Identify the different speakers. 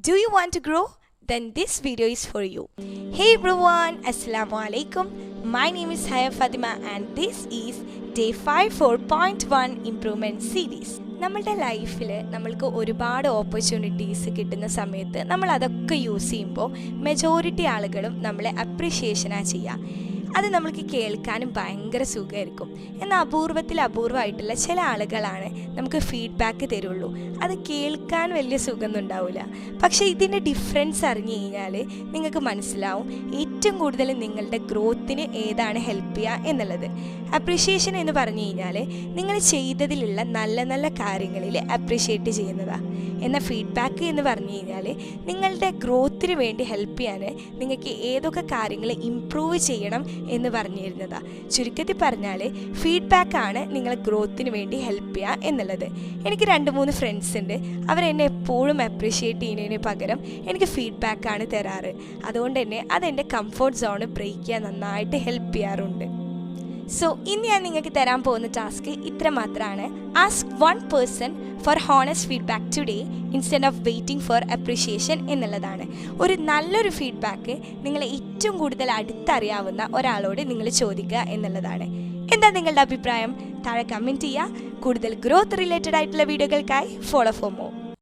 Speaker 1: Do you want to grow? Then this video is for you. Hey everyone, Assalamu alaikum. My name is Haya Fatima and this is Day 54.1 Improvement Series. നമ്മളുടെ ലൈഫിൽ നമ്മൾക്ക് ഒരുപാട് opportunities കിട്ടുന്ന സമയത്ത് നമ്മൾ അതൊക്കെ use ചെയ്യുമ്പോൾ majority ആളുകളും നമ്മളെ അപ്രിഷിയേഷനാണ് ചെയ്യുക. അത് നമ്മൾക്ക് കേൾക്കാനും ഭയങ്കര സുഖമായിരിക്കും. എന്നാൽ അപൂർവമായിട്ടുള്ള ചില ആളുകളാണ് നമുക്ക് ഫീഡ്ബാക്ക് തരുള്ളൂ. അത് കേൾക്കാൻ വലിയ സുഖമൊന്നും ഉണ്ടാവില്ല. പക്ഷേ ഇതിൻ്റെ ഡിഫറൻസ് അറിഞ്ഞു കഴിഞ്ഞാൽ നിങ്ങൾക്ക് മനസ്സിലാവും ഏറ്റവും കൂടുതൽ നിങ്ങളുടെ ഗ്രോത്തിന് ഏതാണ് ഹെൽപ്പ് ചെയ്യുക എന്നുള്ളത്. അപ്രിഷിയേഷൻ എന്ന് പറഞ്ഞു കഴിഞ്ഞാൽ നിങ്ങൾ ചെയ്തതിലുള്ള നല്ല നല്ല കാര്യങ്ങളിൽ അപ്രിഷിയേറ്റ് ചെയ്യുന്നതാണ്. എന്നാൽ ഫീഡ്ബാക്ക് എന്ന് പറഞ്ഞു കഴിഞ്ഞാൽ നിങ്ങളുടെ ഗ്രോത്തിന് വേണ്ടി ഹെൽപ്പ് ചെയ്യാൻ നിങ്ങൾക്ക് ഏതൊക്കെ കാര്യങ്ങൾ ഇമ്പ്രൂവ് ചെയ്യണം എന്ന് പറഞ്ഞു തരുന്നതാണ്. ചുരുക്കത്തിൽ പറഞ്ഞാൽ ഫീഡ്ബാക്കാണ് നിങ്ങളെ ഗ്രോത്തിന് വേണ്ടി ഹെൽപ്പ് ചെയ്യുക എന്നുള്ളത്. എനിക്ക് 2-3 ഫ്രണ്ട്സ് ഉണ്ട്. അവരെന്നെ എപ്പോഴും അപ്രീഷിയേറ്റ് ചെയ്യുന്നതിന് പകരം എനിക്ക് ഫീഡ്ബാക്കാണ് തരാറ്. അതുകൊണ്ട് തന്നെ അതെൻ്റെ കംഫർട്ട് സോൺ ബ്രേക്ക് ചെയ്യാൻ നന്നായിട്ട് ഹെൽപ്പ് ചെയ്യാറുണ്ട്. സോ ഇന്ന് ഞാൻ നിങ്ങൾക്ക് തരാൻ പോകുന്ന ടാസ്ക് ഇത്ര മാത്രമാണ്. Ask 1 person for honest feedback today instead of waiting for appreciation എന്നുള്ളതാണ്. ഒരു നല്ലൊരു ഫീഡ്ബാക്ക് നിങ്ങളെ ഏറ്റവും കൂടുതൽ അടുത്തറിയാവുന്ന ഒരാളോട് നിങ്ങൾ ചോദിക്കുക എന്നുള്ളതാണ്. എന്താ നിങ്ങളുടെ അഭിപ്രായം? താഴെ കമൻറ്റ് ചെയ്യുക. കൂടുതൽ ഗ്രോത്ത് റിലേറ്റഡ് ആയിട്ടുള്ള വീഡിയോകൾക്കായി ഫോളോ ഫോർ മോർ.